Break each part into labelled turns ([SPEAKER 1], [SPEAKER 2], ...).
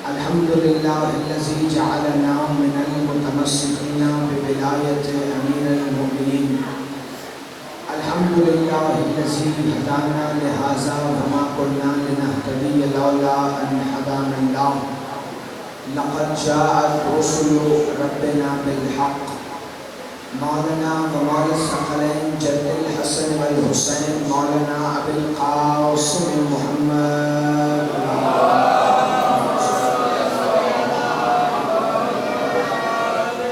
[SPEAKER 1] الحمد لله الذي جعلنا من المتمسكين بولاية أمير المؤمنين. الحمد لله الذي هدانا لهذا وما كنا لنهتدي لولا أن هدانا الله. لقد جاءت رسل ربنا بالحق. مولانا ومولى الثقلين جد الحسن والحسين مولانا أبي القاسم محمد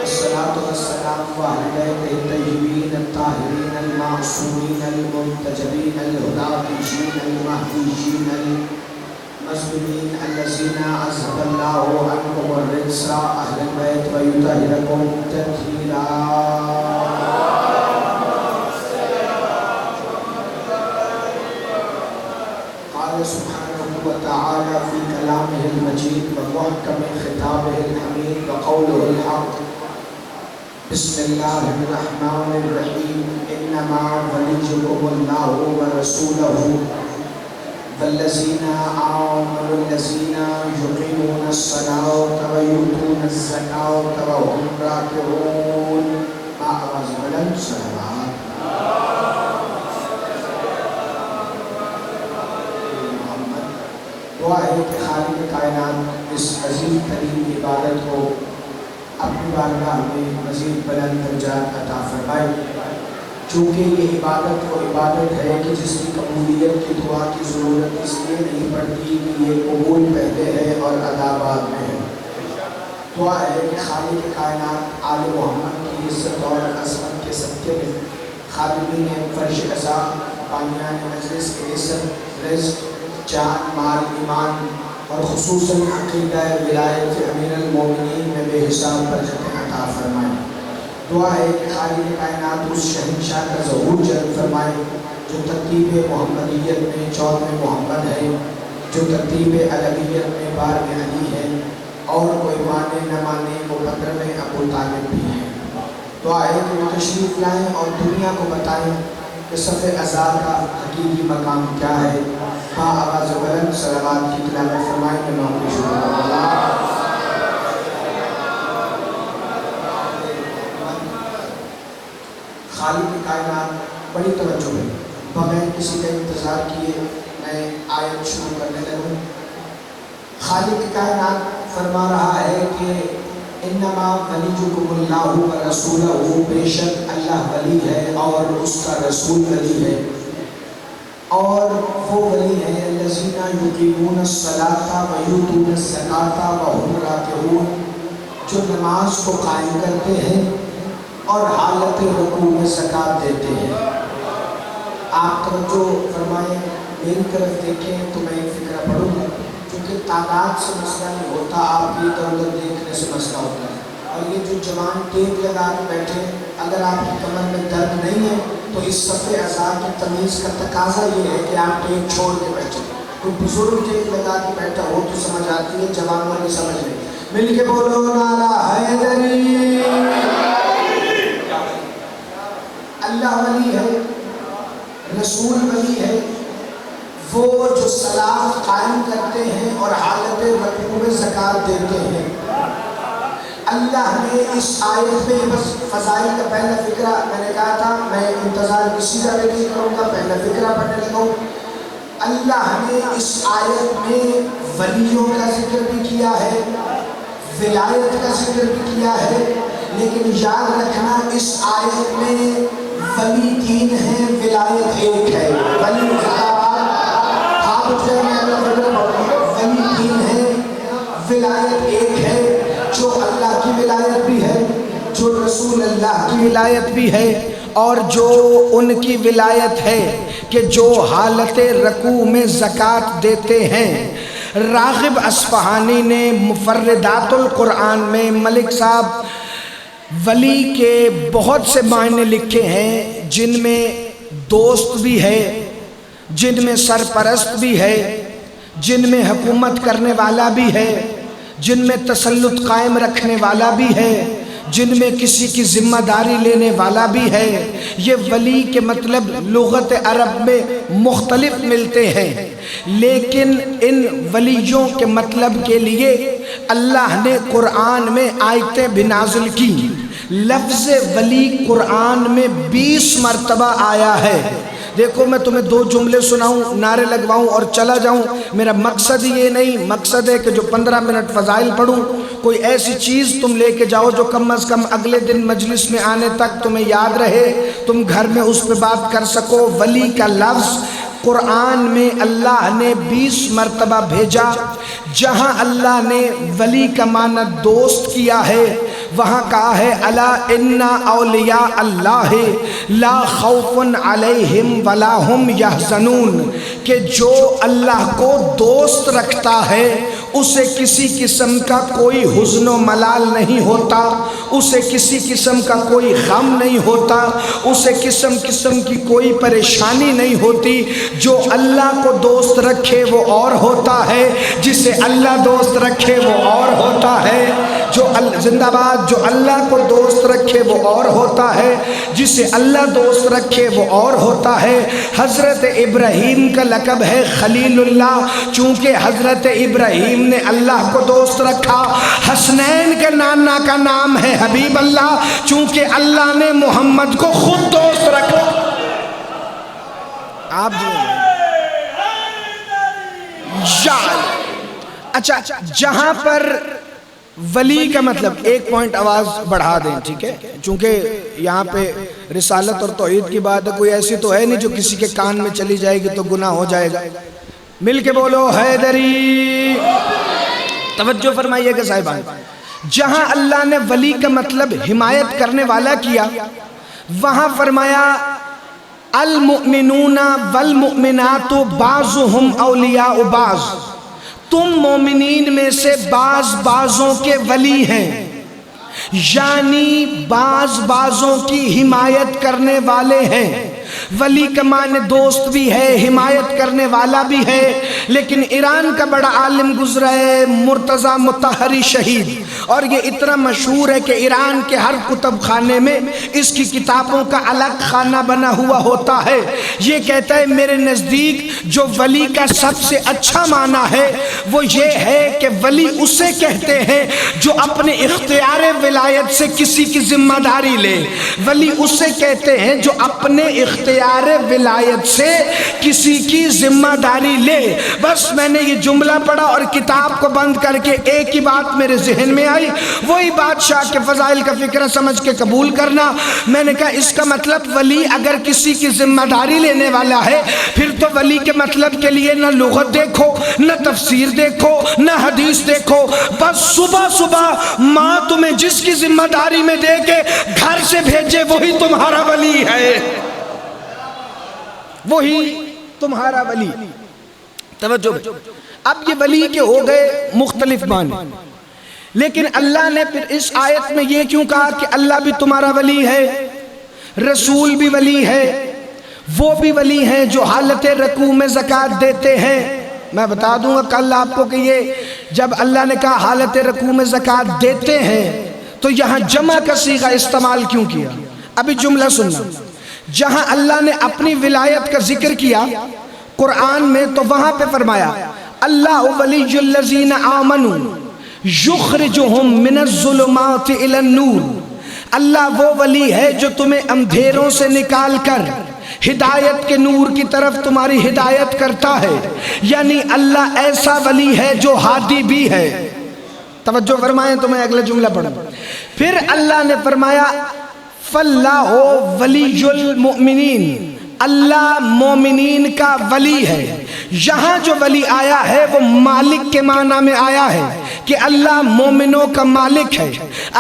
[SPEAKER 1] الصلاة والسلام وأهل بيته الطيبين الطاهرين المعصومين المنتجبين الهداتين المهديين المسلمين الذين أذهب الله عنهم الرجس أهل البيت ويطهركم تطهيرا. قال سبحانه وتعالى في كلامه المجيد ومحكم خطابه الحميد وقوله الحق. بسم الله الرحمن الرحيم. إنما وليكم الله ورسوله والذين آمنوا الذين يقيمون الصلاة ويؤتون الزكاة وهم راكعون. مع آواز بلند صلوات. دعا ہے کہ خالق کائنات اس عظیم ترین عبادت کو اپنی بارگاہ میں مزید بلند درجات عطا فرمائے، چونکہ یہ عبادت وہ عبادت ہے کہ جس کی قبولیت کی دعا کی ضرورت اس لیے نہیں پڑتی کہ یہ قبول پہلے ہے اور ادا بعد میں ہے۔ دعا ہے کہ خالق کائنات آل محمد کی عزت اور عظمت کے صدقے میں خادمین فرش عزا بانیان مجلس کے عزت، رزق، جان، مال، ایمان اور خصوصاً عقیدہ ولایت امیر المومنین میں بے حساب برکتیں عطا فرمائے۔ دعا ہے کہ خالق کائنات اس شہنشاہ کا ظہور جلب فرمائے جو ترتیب محمدیت میں 14 محمد ہے، جو ترتیب علویت میں 12 علی ہے، اور کوئی مانے نہ مانے وہ 15 ابو طالب بھی ہے۔ دعا ہے کہ وہ تشریف لائیں اور دنیا کو بتائیں کہ صف عزا کا حقیقی مقام کیا ہے۔ با آواز بلند صلوات کی تلاوت فرمائیں کہ نام کی شکر اللہ۔ خالق کائنات بڑی توجہ ہے، بغیر کسی کا انتظار کیے میں آیت شروع کرنے لگوں۔ خالق کائنات فرما رہا ہے کہ انما ولیکم اللہ ورسولہ، بے شک اللہ ولی ہے اور اس کا رسول ولی ہے، اور وہ ولی ہے الذین یقیمون الصلاۃ ویؤتون الزکاۃ وهم راکعون، جو نماز کو قائم کرتے ہیں اور حالت رکوع میں زکوٰۃ دیتے ہیں۔ آپ توجہ فرمائیں، میری طرف دیکھیں تو میں ایک فکرہ پڑھوں گا، کیونکہ تعداد سے مسئلہ نہیں ہوتا، آپ کی ادھر ادھر دیکھنے سے مسئلہ ہوتا ہے۔ اور یہ جو جوان ٹیپ لگا کے بیٹھے، اگر آپ کی کمر میں درد نہیں ہے تو اس صف عزا کی تمیز کا تقاضا یہ ہے کہ آپ ٹیپ چھوڑ کے بیٹھیں۔ کوئی بزرگ ٹیپ لگا کے بیٹھا ہو تو سمجھ آتی ہے، جوان والی سمجھ لیں۔ مل کے بولو نعرہ حیدری۔ اللہ ولی ہے، رسول ولی ہے، وہ جو صلاۃ قائم کرتے ہیں اور حالت رکوع میں زکوٰۃ دیتے ہیں۔ اللہ نے اس آیت میں بس فضائل کا پہلا فکرہ میں نے کہا تھا، میں انتظار کسی کا بھی نہیں کروں گا، پہلا فکرہ پڑھنے لگا ہوں۔ اللہ نے اس آیت میں ولیوں کا ذکر بھی کیا ہے، ولایت کا ذکر بھی کیا ہے، لیکن یاد رکھنا اس آیت میں ولی 3 ہیں، ولایت 1 ہے۔ ولی ولی 3 ہیں، ولایت 1 ہے، جو اللہ کی ولایت بھی ہے، جو رسول اللہ کی ولایت بھی ہے، اور جو ان کی ولایت ہے کہ جو حالت رکوع میں زکوٰۃ دیتے ہیں۔ راغب اصفہانی نے مفردات القرآن میں ملک صاحب ولی کے بہت سے معنی لکھے ہیں، جن میں دوست بھی ہے، جن میں سرپرست بھی ہے، جن میں حکومت کرنے والا بھی ہے، جن میں تسلط قائم رکھنے والا بھی ہے، جن میں کسی کی ذمہ داری لینے والا بھی ہے۔ یہ ولی کے مطلب لغت عرب میں مختلف ملتے ہیں، لیکن ان ولیوں کے مطلب کے لیے اللہ نے قرآن میں آیتیں بھی نازل کی. لفظ ولی قرآن میں 20 مرتبہ آیا ہے. دیکھو میں تمہیں 2 جملے سناؤں، نعرے لگواؤں اور چلا جاؤں. میرا مقصد یہ نہیں، مقصد ہے کہ جو 15 منٹ فضائل پڑھوں کوئی ایسی چیز تم لے کے جاؤ جو کم از کم اگلے دن مجلس میں آنے تک تمہیں یاد رہے، تم گھر میں اس پہ بات کر سکو. ولی کا لفظ قرآن میں اللہ نے 20 مرتبہ بھیجا. جہاں اللہ نے ولی کا معنی دوست کیا ہے وہاں کہا ہے الا ان اولیاء اللہ لا خوف علیہم ولا هم یحزنون، کہ جو اللہ کو دوست رکھتا ہے اسے کسی قسم کا کوئی حزن و ملال نہیں ہوتا، اسے کسی قسم کا کوئی غم نہیں ہوتا، اسے قسم کی کوئی پریشانی نہیں ہوتی. جو اللہ کو دوست رکھے وہ اور ہوتا ہے، جسے اللہ دوست رکھے وہ اور ہوتا ہے. جو زندہ باد، جو اللہ کو دوست رکھے وہ اور ہوتا ہے، جسے اللہ دوست رکھے وہ اور ہوتا ہے. حضرت ابراہیم کا لقب ہے خلیل اللہ، چونکہ حضرت ابراہیم نے اللہ کو دوست رکھا. حسنین کے نانا کا نام ہے حبیب اللہ، چونکہ اللہ نے محمد کو خود دوست رکھا. آپ اچھا، جہاں پر ولی کا مطلب، ایک پوائنٹ آواز بڑھا دیں ٹھیک ہے، چونکہ یہاں پہ رسالت اور توحید کی بات ہے، کوئی ایسی تو ہے نہیں جو کسی کے کان میں چلی جائے گی تو گناہ ہو جائے گا. مل کے بولو حیدری. توجہ فرمائیے کہ صاحبان، جہاں اللہ نے ولی کا مطلب حمایت کرنے والا کیا وہاں فرمایا المؤمنون والمؤمنات بعضهم اولیاء بعض، تم مومنین میں سے بعض بعضوں کے ولی ہیں، یعنی بعض بعضوں کی حمایت کرنے والے ہیں. ولی کا معنی دوست بھی ہے، حمایت کرنے والا بھی ہے. لیکن ایران کا بڑا عالم گزرا ہے مرتضی مطہری شہید، اور یہ اتنا مشہور ہے کہ ایران کے ہر کتب خانے میں اس کی کتابوں کا الگ خانہ بنا ہوا ہوتا ہے. یہ کہتا ہے میرے نزدیک جو ولی کا سب سے اچھا معنی ہے وہ یہ ہے کہ ولی اسے کہتے ہیں جو اپنے اختیار ولایت سے کسی کی ذمہ داری لے. ولی اسے کہتے ہیں جو اپنے اختیار ولایت سے کسی کی ذمہ داری لے. بس میں نے یہ جملہ پڑھا اور کتاب کو بند کر کے ایک ہی بات میرے ذہن میں آئی، وہی بادشاہ کے فضائل کا فکرہ سمجھ کے قبول کرنا. میں نے کہا اس کا مطلب ولی اگر کسی کی ذمہ داری لینے والا ہے پھر تو ولی کے مطلب کے لیے نہ لغت دیکھو، نہ تفسیر دیکھو، نہ حدیث دیکھو، بس صبح صبح ماں تمہیں جس کی ذمہ داری میں دے کے گھر سے بھیجے وہی تمہارا ولی ہے، وہی تمہارا ولی. توجہ. اب یہ ولی کے ہو گئے مختلف معنی، لیکن اللہ نے پھر اس آیت میں یہ کیوں کہا کہ اللہ بھی تمہارا ولی ہے، رسول بھی ولی ہے، وہ بھی ولی ہیں جو حالت رکوع میں زکوٰۃ دیتے ہیں. میں بتا دوں گا کل آپ کو کہ یہ جب اللہ نے کہا حالت رکوع میں زکوٰۃ دیتے ہیں تو یہاں جمع کا صیغہ استعمال کیوں کیا. ابھی جملہ سننا. جہاں اللہ نے اپنی ولایت کا ذکر کیا قرآن میں تو وہاں پہ فرمایا اللہ ولی الذین آمنوا یخرجہم من الظلمات الی النور. اللہ وہ ولی ہے جو تمہیں اندھیروں سے نکال کر ہدایت کے نور کی طرف تمہاری ہدایت کرتا ہے. یعنی اللہ ایسا ولی ہے جو ہادی بھی ہے. توجہ فرمائیں تو میں اگلا جملہ پڑھوں. پھر اللہ نے فرمایا فاللہ ولی المؤمنین، اللہ مومنین کا ولی ہے. یہاں جو ولی آیا ہے وہ مالک کے معنی میں آیا ہے کہ اللہ مومنوں کا مالک ہے.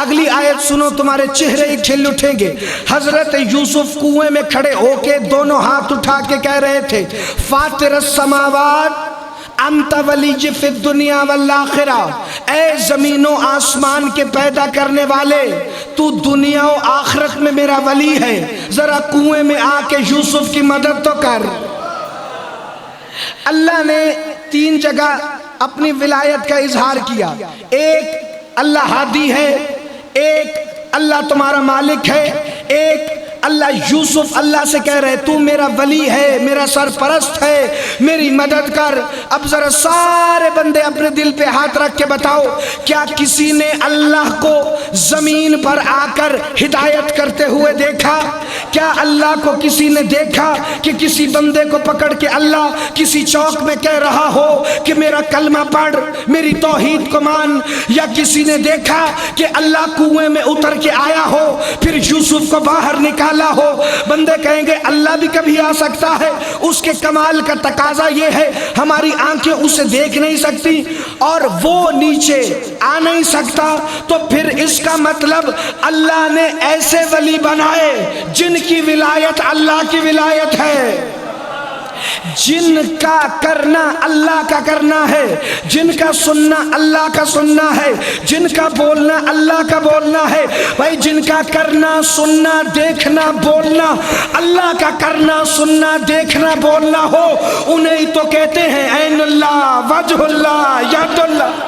[SPEAKER 1] اگلی آیت سنو تمہارے چہرے ہی کھل اٹھیں گے. حضرت یوسف کنویں میں کھڑے ہو کے دونوں ہاتھ اٹھا کے کہہ رہے تھے فاطر السماوات انت ولی فی الدنیا والآخرہ، اے زمین و آسمان کے پیدا کرنے والے تو دنیا و آخرت میں میرا ولی ہے. ذرا کنویں میں آ کے یوسف کی مدد تو کر. اللہ نے 3 جگہ اپنی ولایت کا اظہار کیا. ایک اللہ ہادی ہے، ایک اللہ تمہارا مالک ہے، ایک اللہ یوسف اللہ سے کہہ رہے تو میرا ولی ہے، میرا سرپرست ہے، میری مدد کر۔ اب ذرا سارے بندے اپنے دل پہ ہاتھ رکھ کے بتاؤ، کیا کسی نے اللہ کو زمین پر آ کر ہدایت کرتے ہوئے دیکھا؟ کیا اللہ کو کسی نے دیکھا کہ کسی بندے کو پکڑ کے اللہ کسی چوک میں کہہ رہا ہو کہ میرا کلمہ پڑھ، میری توحید کو مان؟ یا کسی نے دیکھا کہ اللہ کنویں میں اتر کے آیا ہو پھر یوسف کو باہر نکالا ہو؟ بندے کہیں گے اللہ بھی کبھی آ سکتا ہے، اس کے کمال کا تقاضا یہ ہے ہماری آنکھیں اسے دیکھ نہیں سکتی اور وہ نیچے آ نہیں سکتا، تو پھر اس کا مطلب اللہ نے ایسے ولی بنائے جن کی ولایت اللہ کی ولایت ہے، جن کا کرنا اللہ کا کرنا ہے، جن کا سننا اللہ کا سننا ہے، جن کا بولنا اللہ کا بولنا ہے۔ بھائی جن کا کرنا سننا دیکھنا بولنا اللہ کا کرنا سننا دیکھنا بولنا ہو، انہیں تو کہتے ہیں عین اللہ، وجہ اللہ، ید اللہ۔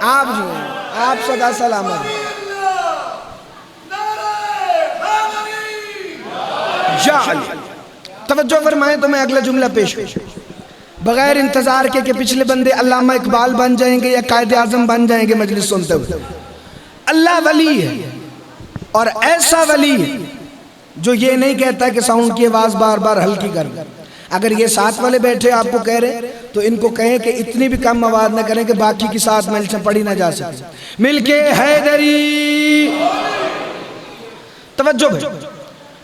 [SPEAKER 1] آپ صدا سلامت یا علی۔ توجہ فرمائیں تو میں اگلا جملہ پیش بغیر انتظار کے کہ پچھلے بندے علامہ اقبال بن جائیں گے یا قائد اعظم بن جائیں گے مجلس سنتے ہوئے۔ اللہ ولی ہے اور ایسا ولی ہے جو یہ نہیں کہتا کہ ساؤنڈ کی آواز بار بار ہلکی کر۔ اگر یہ ساتھ والے بیٹھے آپ کو کہہ رہے تو ان کو کہیں کہ اتنی بھی کم آواز نہ کریں کہ باقی کی ساتھ مل سے پڑھی نہ جا سکے۔ مل کے حیدری۔ توجہ بھائی،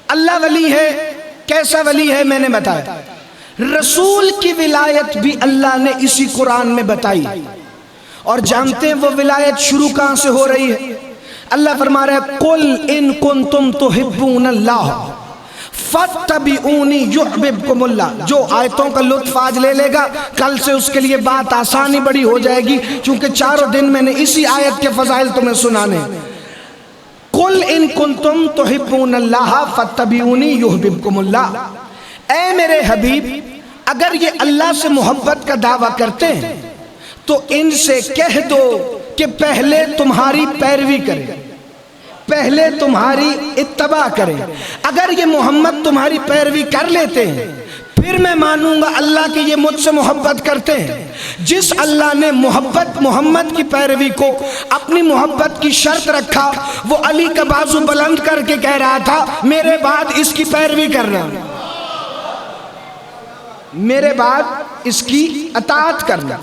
[SPEAKER 1] اللہ ولی ہے، کیسا ولی ہے میں نے بتایا۔ رسول کی ولایت بھی اللہ نے اسی قرآن میں بتائی، اور جانتے ہیں وہ ولایت شروع کہاں سے ہو رہی ہے؟ اللہ فرما رہا ہے قل ان کنتم تحبون اللہ فاتبعونی یحببکم اللہ۔ جو آیتوں کا لطف آج لے لے گا کل سے اس کے لیے بات آسانی بڑی ہو جائے گی، چونکہ چاروں دن میں نے اسی آیت کے فضائل تمہیں سنانے۔ قل ان کنتم تحبون اللہ فاتبعونی یحببکم اللہ۔ اے میرے حبیب، اگر یہ اللہ سے محبت کا دعویٰ کرتے ہیں تو ان سے کہہ دو کہ پہلے تمہاری پیروی کریں، پہلے تمہاری اتباع کریں۔ اگر یہ محمد تمہاری پیروی کر لیتے ہیں پھر میں مانوں گا اللہ کہ یہ مجھ سے محبت کرتے ہیں۔ جس اللہ نے محمد کی پیروی کو اپنی محبت کی شرط رکھا، وہ علی کا بازو بلند کر کے کہہ رہا تھا میرے بعد اس کی پیروی کرنا، میرے بعد اس کی اطاعت کرنا۔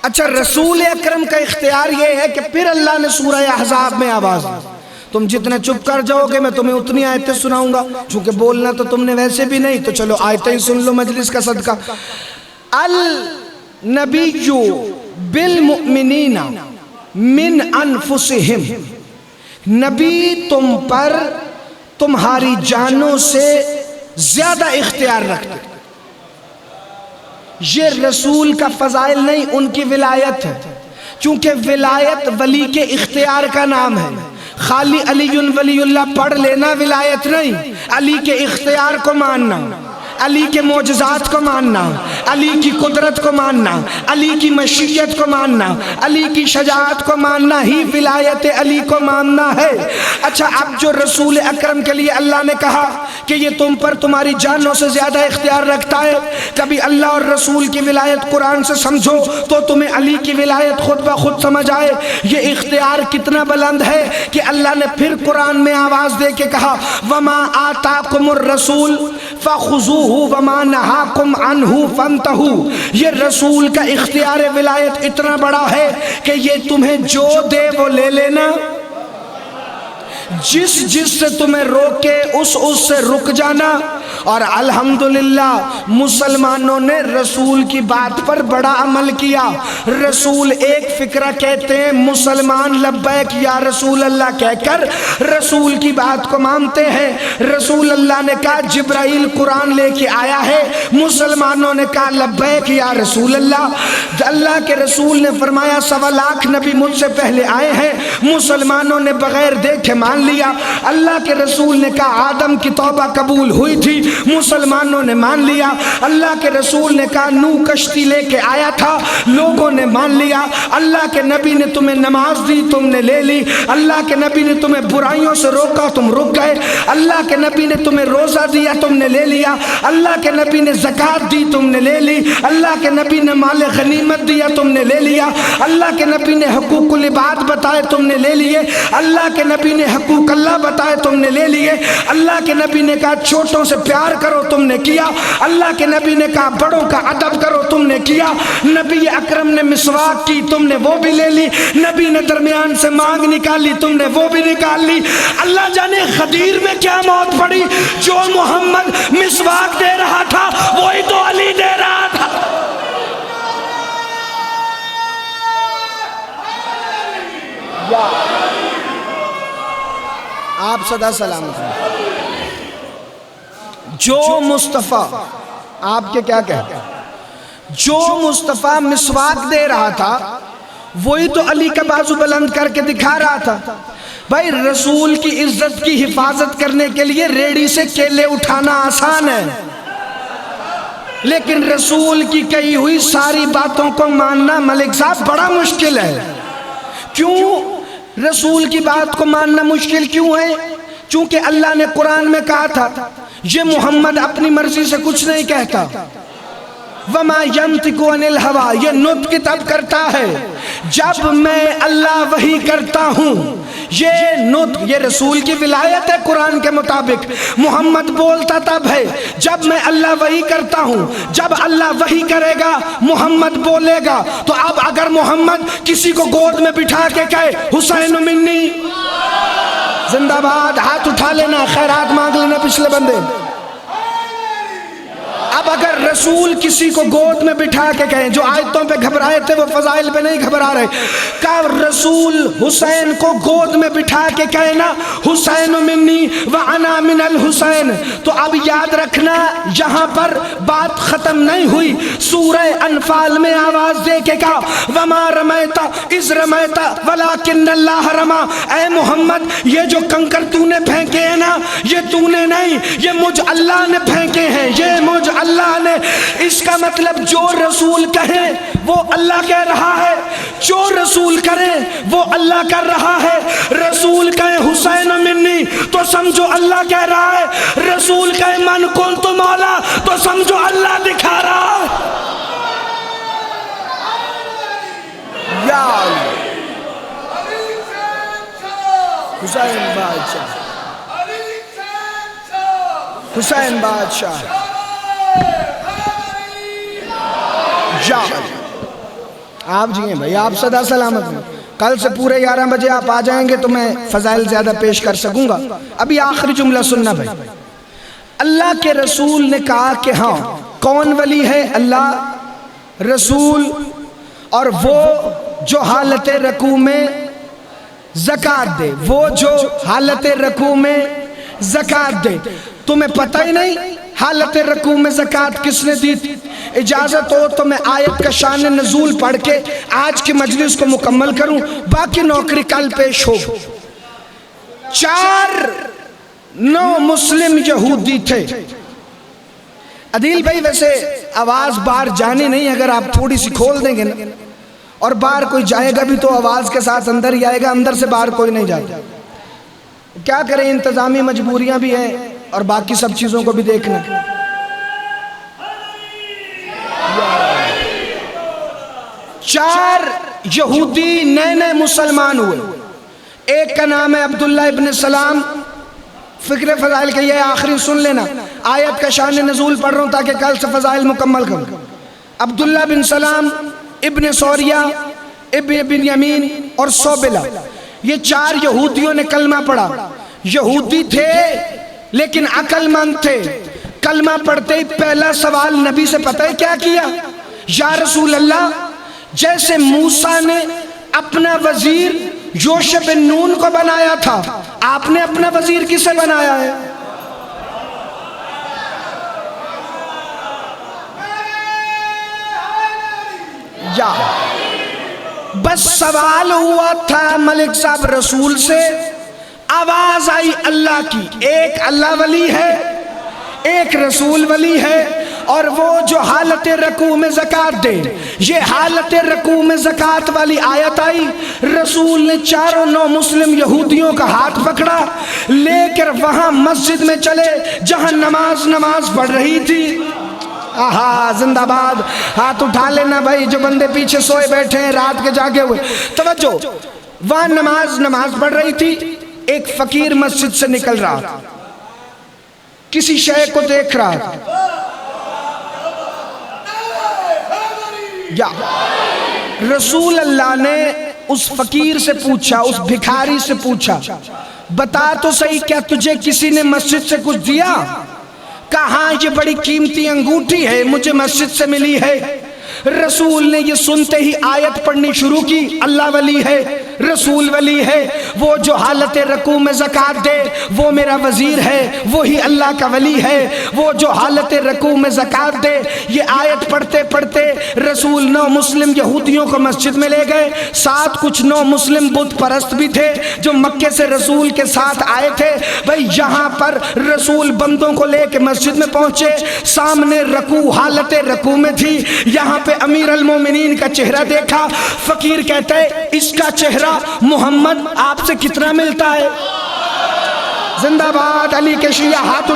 [SPEAKER 1] اچھا، رسول اکرم کا اختیار یہ ہے کہ پھر اللہ نے سورہ احزاب میں آواز دی، تم جتنے چپ کر جاؤ گے میں تمہیں اتنی آیتیں سناؤں گا، چونکہ بولنا تو تم نے ویسے بھی نہیں، تو چلو آیتیں ہی سن لو مجلس کا صدقہ۔ النبی بالمؤمنین من انفسہم، نبی تم پر تمہاری جانوں سے زیادہ اختیار رکھتے۔ یہ رسول کا فضائل نہیں، ان کی ولایت ہے، چونکہ ولایت ولی کے اختیار کا نام ہے۔ خالی علی ولی اللہ پڑھ لینا ولایت نہیں، علی کے اختیار کو ماننا، علی کے معجزات کو ماننا، علی کی قدرت کو ماننا، علی کی مشیت کو ماننا، علی کی شجاعت کو ماننا ہی ولایت علی کو ماننا ہے۔ اچھا، اب جو رسول اکرم کے لیے اللہ نے کہا کہ یہ تم پر تمہاری جانوں سے زیادہ اختیار رکھتا ہے، کبھی اللہ اور رسول کی ولایت قرآن سے سمجھو تو تمہیں علی کی ولایت خود بخود سمجھ آئے۔ یہ اختیار کتنا بلند ہے کہ اللہ نے پھر قرآن میں آواز دے کے کہا وَمَا آتَاكُمُ الرَّسُولُ فَخُذُوهُ وَمَا نَهَاكُمْ عَنْهُ فَانْتَهُوا۔ یہ رسول کا اختیار ولایت اتنا بڑا ہے کہ یہ تمہیں جو دے وہ لے لینا، جس سے تمہیں روکے اس سے رک جانا۔ اور الحمدللہ مسلمانوں نے رسول کی بات پر بڑا عمل کیا۔ رسول ایک فکرہ کہتے ہیں، مسلمان لبیک یا رسول اللہ کہہ کر رسول کی بات کو مانتے ہیں۔ رسول اللہ نے کہا جبرائیل قرآن لے کے آیا ہے، مسلمانوں نے کہا لبیک یا رسول اللہ۔ اللہ کے رسول نے فرمایا 1.25 لاکھ نبی مجھ سے پہلے آئے ہیں، مسلمانوں نے بغیر دیکھے مان
[SPEAKER 2] مان لیا۔ اللہ کے رسول نے کہا آدم کی توبہ قبول ہوئی تھی، مسلمانوں نے مان لیا۔ اللہ کے رسول نے کہا نوح کشتی لے کے آیا تھا، لوگوں نے مان لیا۔ اللہ کے نبی نے تمہیں نماز دی، تم نے لے لی۔ اللہ کے نبی نے تمہیں برائیوں سے روکا، تم رک گئے۔ اللہ کے نبی نے تمہیں روزہ دیا، تم نے لے لیا۔ اللہ کے نبی نے زکوٰۃ دی، تم نے لے لی۔ اللہ کے نبی نے مال غنیمت دیا، تم نے لے لیا۔ اللہ کے نبی نے حقوق العباد بتائے، تم نے لے لیے۔ اللہ کے نبی نے حقوق اللہ بتائے، تم نے لے لیے۔ اللہ کے نبی نے کہا چھوٹوں سے پیار کرو، تم نے کیا۔ اللہ کے نبی نے کہا بڑوں کا ادب کرو، تم نے کیا۔ نبی اکرم نے مسواک کی، تم نے وہ بھی لے لی۔ نبی نے درمیان سے مانگ نکالی، تم نے وہ بھی نکال لی۔ اللہ جانے غدیر میں کیا موت پڑی، جو محمد مسواک دے رہا تھا وہی تو علی دے رہا تھا۔ آپ صدا سلامت ہیں۔ جو مصطفیٰ آپ کے کیا کہتے ہیں، جو مصطفیٰ مسواک دے رہا تھا وہی تو علی کا بازو بلند کر کے دکھا رہا تھا۔ بھائی رسول کی عزت کی حفاظت کرنے کے لیے ریڑھی سے کیلے اٹھانا آسان ہے، لیکن رسول کی کہی ہوئی ساری باتوں کو ماننا ملک صاحب بڑا مشکل ہے۔ کیوں رسول کی بات کو ماننا مشکل کیوں ہے؟ چونکہ اللہ نے قرآن میں کہا تھا یہ محمد اپنی مرضی سے کچھ نہیں کہتا، وما ينطق عن الهوى، یہ نطق تب کرتا ہے جب میں اللہ وحی کرتا ہوں۔ یہ نطق، یہ رسول کی ولایت ہے قرآن کے مطابق۔ محمد بولتا تب ہے جب میں اللہ وحی کرتا ہوں۔ جب اللہ وحی کرے گا محمد بولے گا۔ تو اب اگر محمد کسی کو گود میں بٹھا کے کہے حسین منی زندہ باد، ہاتھ اٹھا لینا، خیرات مانگ لینا پچھلے بندے۔ اب اگر رسول کسی کو گود میں بٹھا کے کہیں، جو آیتوں پہ گھبرائے تھے وہ فضائل پہ نہیں گھبرا رہے، کہ رسول حسین کو گود میں بٹھا کے کہنا حسین منی وانا من الحسین، تو اب یاد رکھنا یہاں پر بات ختم نہیں ہوئی۔ سورہ انفال میں آواز دے کے کہا وما رمیت اذ رمیت ولکن اللہ رما، اے محمد یہ جو کنکر تو نے پھینکے ہیں نا، یہ تو نے نہیں، یہ مجھ اللہ نے پھینکے ہیں، یہ مجھ اللہ نے۔ اس کا مطلب جو رسول کہے وہ اللہ کہہ رہا ہے، جو رسول کرے وہ اللہ کر رہا ہے۔ رسول کہے حسین منی تو سمجھو اللہ کہہ رہا ہے، رسول کہے من کنت مولا تو سمجھو اللہ دکھا رہا ہے۔ یا حسین بادشاہ، حسین بادشاہ جا۔ آپ جی ہیں بھائی، آپ صدا سلامت ہیں۔ کل سے پورے 11 بجے آپ آ جائیں گے تو میں فضائل زیادہ پیش کر سکوں گا۔ ابھی آخری جملہ سننا بھائی۔ اللہ کے رسول نے کہا کہ ہاں کون ولی ہے؟ اللہ، رسول، اور وہ جو حالت رکوع میں زکوٰۃ دے، وہ جو حالت رکوع میں زکوٰۃ دے۔ تمہیں پتہ ہی نہیں حالت رکوع میں زکوٰۃ کس نے دی تھی؟ اجازت ہو تو میں آیت کا شان نزول پڑھ کے آج کی مجلس کو مکمل کروں، باقی نوکری کل پیش ہو۔ 4 نو مسلم یہودی تھے۔ عدیل بھائی ویسے آواز باہر جانی نہیں، اگر آپ تھوڑی سی کھول دیں گے نا، اور باہر کوئی جائے گا بھی تو آواز کے ساتھ اندر ہی آئے گا، اندر سے باہر کوئی نہیں جاتا۔ کیا کریں، انتظامی مجبوریاں بھی ہیں اور باقی سب چیزوں کو بھی دیکھنا۔ 4 یہودی نئے نئے مسلمان ہوئے۔ ایک کا نام ہے عبداللہ ابن سلام۔ فکر فضائل کے یہ آخری سن لینا، آیت کا شان نزول پڑھ رہا ہوں تاکہ کل سے فضائل مکمل کروں۔ عبداللہ بن سلام، ابن سوریہ، ابن بنیامین اور صوبلہ، یہ 4 یہودیوں نے کلمہ پڑھا۔ یہودی تھے لیکن عقل مند تھے۔ کلمہ پڑھتے ہی پہلا سوال نبی سے پتہ ہے کیا کیا؟ یا رسول اللہ، جیسے موسیٰ نے اپنا وزیر یوشع بن نون کو بنایا تھا، آپ نے اپنا وزیر کسے بنایا ہے؟ یا بس سوال ہوا تھا ملک صاحب رسول سے، آواز آئی اللہ کی، ایک اللہ ولی ہے، ایک رسول ولی ہے، اور وہ جو حالت رکوع میں زکوٰۃ دے۔ یہ حالت رکوع میں زکوٰۃ والی آیت آئی، رسول نے چاروں نو مسلم یہودیوں کا ہاتھ پکڑا، لے کر وہاں مسجد میں چلے جہاں نماز پڑھ رہی تھی۔ آہا زندہ باد، ہاتھ اٹھا لینا بھائی جو بندے پیچھے سوئے بیٹھے ہیں رات کے جاگے ہوئے، توجہ، وہاں نماز پڑھ رہی تھی۔ ایک فقیر مسجد سے نکل رہا تھا، کسی شے کو دیکھ رہا تھا، یا رسول اللہ نے اس فقیر سے پوچھا، اس بھکاری سے پوچھا، بتا تو صحیح کیا تجھے کسی نے مسجد سے کچھ دیا؟ کہا ہاں یہ بڑی قیمتی انگوٹھی ہے، مجھے مسجد سے ملی ہے۔ رسول نے یہ سنتے ہی آیت پڑھنی شروع کی، اللہ ولی ہے، رسول ولی ہے، وہ جو حالت رکوع میں زکوٰۃ دے وہ میرا وزیر ہے، وہی اللہ کا ولی ہے، وہ جو حالت رکوع میں زکوٰۃ دے۔ یہ آیت پڑھتے پڑھتے رسول نو مسلم یہودیوں کو مسجد میں لے گئے، ساتھ کچھ نو مسلم بت پرست بھی تھے جو مکے سے رسول کے ساتھ آئے تھے۔ بھئی یہاں پر رسول بندوں کو لے کے مسجد میں پہنچے، سامنے رکوع حالت رکوع میں تھی، یہاں پہ امیر المومنین کا چہرہ دیکھا، فقیر کہتا ہے اس کا چہرہ محمد آپ سے کتنا ملتا ہے؟ زندہ باد علی کے شیعہ، ہاتھ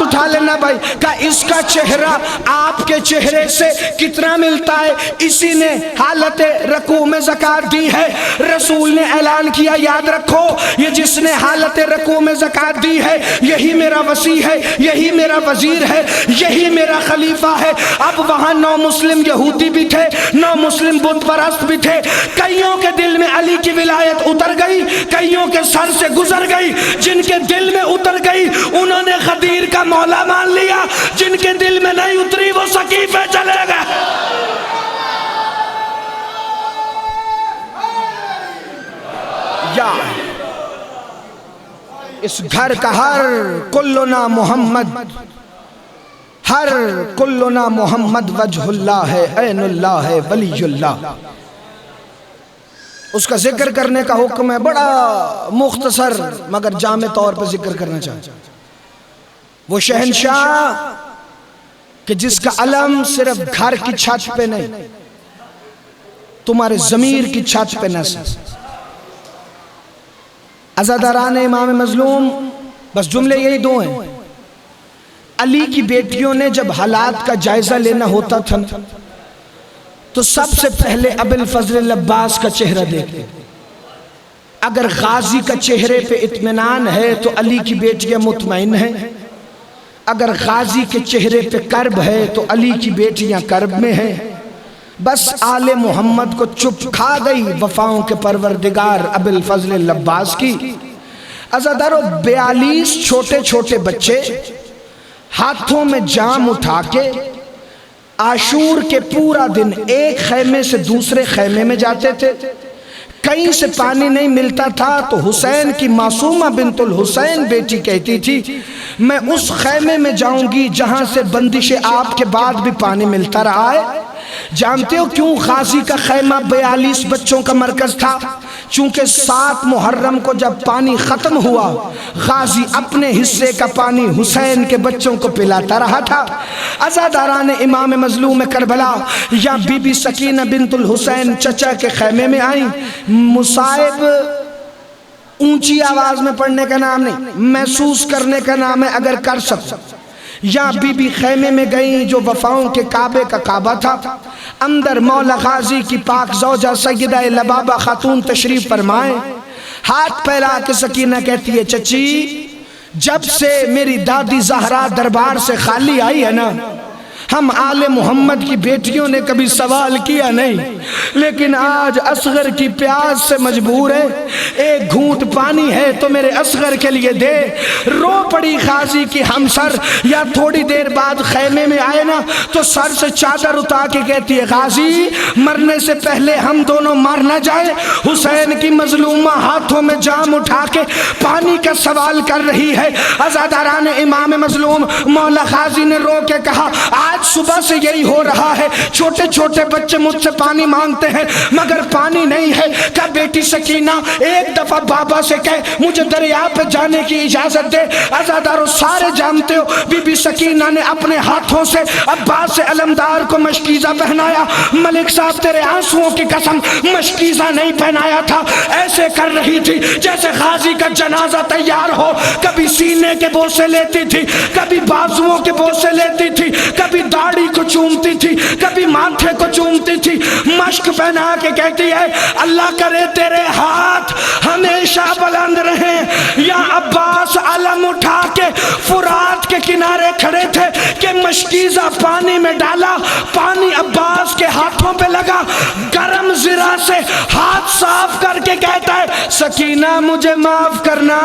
[SPEAKER 2] اٹھا لینا بھائی، کہ اس کا چہرہ آپ کے چہرے سے کتنا ملتا ہے؟ اسی نے حالت رکوع میں زکوٰۃ دی ہے۔ رسول نے اعلان کیا، یاد رکھو یہ جس نے حالت رکوع میں زکوٰۃ دی ہے یہی میرا وصی ہے، یہی میرا وزیر ہے، یہی میرا خلیفہ ہے۔ اب وہاں نو مسلم یہودی بھی تھے، نو مسلم بت پرست بھی تھے، کئیوں کے دل میں علی کی ولایت اتر گئی، کئیوں کے سر سے گزر گئی، جن کے دل میں اتر گئی انہوں نے غدیر کا مولا مان لیا، جن کے دل میں نہیں اتری وہ سقیفے چلے گئے۔ یا اس گھر کا ہر کلنا محمد، ہر کلنا محمد وجہ اللہ ہے، عین اللہ ہے، ولی اللہ۔ اس کا ذکر کرنے کا حکم ہے، بڑا مختصر مگر جامع طور پر ذکر کرنا چاہتا ہوں۔ وہ شہنشاہ کہ جس کا علم صرف گھر کی چھت پہ نہیں، تمہارے ضمیر کی چھت پہ نصب۔ عزاداران امام مظلوم، بس جملے یہی دو ہیں۔ علی کی بیٹیوں نے جب حالات کا جائزہ لینا ہوتا تھا تو سب سے پہلے ابو الفضل عباس کا چہرہ دیکھتے، اگر غازی کا چہرے پہ اطمینان ہے تو علی کی بیٹیاں مطمئن ہیں، اگر غازی کے چہرے پہ کرب ہے تو علی کی بیٹیاں کرب میں ہیں۔ بس آل محمد کو چپ کھا گئی وفاؤں کے پروردگار ابو الفضل عباس کی۔ عزادارو 42 چھوٹے چھوٹے بچے ہاتھوں میں جام اٹھا کے عاشور کے پورا دن ایک خیمے سے دوسرے خیمے میں جاتے تھے، کہیں سے پانی نہیں ملتا تھا تو حسین کی معصومہ بنت الحسین بیٹی کہتی تھی میں اس خیمے میں جاؤں گی جہاں سے بندش آپ کے بعد بھی پانی ملتا رہا ہے۔ جانتے ہو کیوں غازی کا خیمہ 42 بچوں کا مرکز تھا؟ چونکہ 7 محرم کو جب پانی ختم ہوا غازی اپنے حصے کا پانی حسین کے بچوں کو پلاتا رہا تھا۔ عزاداران امام مظلوم کربلا یا بی بی سکینہ بنت الحسین چچا کے خیمے میں آئیں۔ مصائب اونچی آواز میں پڑھنے کا نام نہیں، محسوس کرنے کا نام ہے اگر کر سکتا۔ یا بی بی خیمے میں گئیں جو وفاؤں کے کعبے کا کعبہ تھا، اندر مولا غازی کی پاک زوجہ سیدہ لبابہ خاتون تشریف فرمائیں۔ ہاتھ پھیلا کے سکینہ کہتی ہے چچی جب سے میری دادی زہرا دربار سے خالی آئی ہے نا، ہم آل محمد کی بیٹیوں نے کبھی سوال کیا نہیں، لیکن آج اصغر کی پیاس سے مجبور ہے، ایک گھونٹ پانی ہے تو میرے اصغر کے لیے دے۔ رو پڑی غازی کی ہمسر، یا تھوڑی دیر بعد خیمے میں آئے نا تو سر سے چادر اتار کے کہتی ہے غازی مرنے سے پہلے ہم دونوں مر نہ جائے۔ حسین کی مظلومہ ہاتھوں میں جام اٹھا کے پانی کا سوال کر رہی ہے۔ عزاداران امام مظلوم مولا غازی نے رو کے کہا آج صبح سے یہی ہو رہا ہے، چھوٹے چھوٹے بچے مجھ سے پانی مانگتے ہیں مگر پانی نہیں ہے۔ کہا بیٹی سکینہ ایک دفعہ بابا سے کہے مجھے دریا پہ جانے کی اجازت دے۔ عزادارو سارے جانتے ہو بی بی سکینہ نے اپنے ہاتھوں سے عباس علمدار کو مشکیزہ پہنایا۔ ملک صاحب تیرے آنسوؤں کی قسم مشکیزہ نہیں پہنایا تھا، ایسے کر رہی تھی جیسے غازی کا جنازہ تیار ہو، کبھی سینے کے بوسے لیتی تھی، کبھی بازوؤں کے بوسے لیتی تھی، کبھی داڑھی کو چومتی تھی، کبھی ماتھے کو چومتی تھی، مشک پہنا کے کہتی ہے اللہ کرے تیرے ہاتھ ہمیشہ بلند رہیں۔ یا عباس علم اٹھا کے فرات کے کنارے کھڑے تھے کہ مشکیزہ پانی میں ڈالا، پانی عباس کے ہاتھوں پہ لگا، گرم زرہ سے ہاتھ صاف کر کے کہتا ہے سکینہ مجھے معاف کرنا،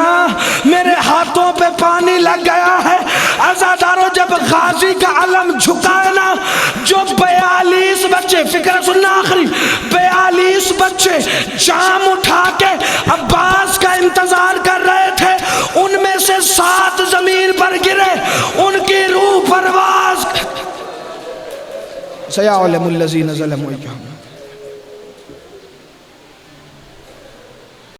[SPEAKER 2] میرے ہاتھوں پہ پانی لگ گیا ہے۔ عزادارو جب غازی کا علم جھکا نا، جو 42 بچے، فکر سننا آخری، 42 بچے جام اٹھا کے عباس کا انتظار کر رہے تھے، ان میں سے 7 زمین پر گرے، ان کی روح پرواز سیعلم الذین ظلموا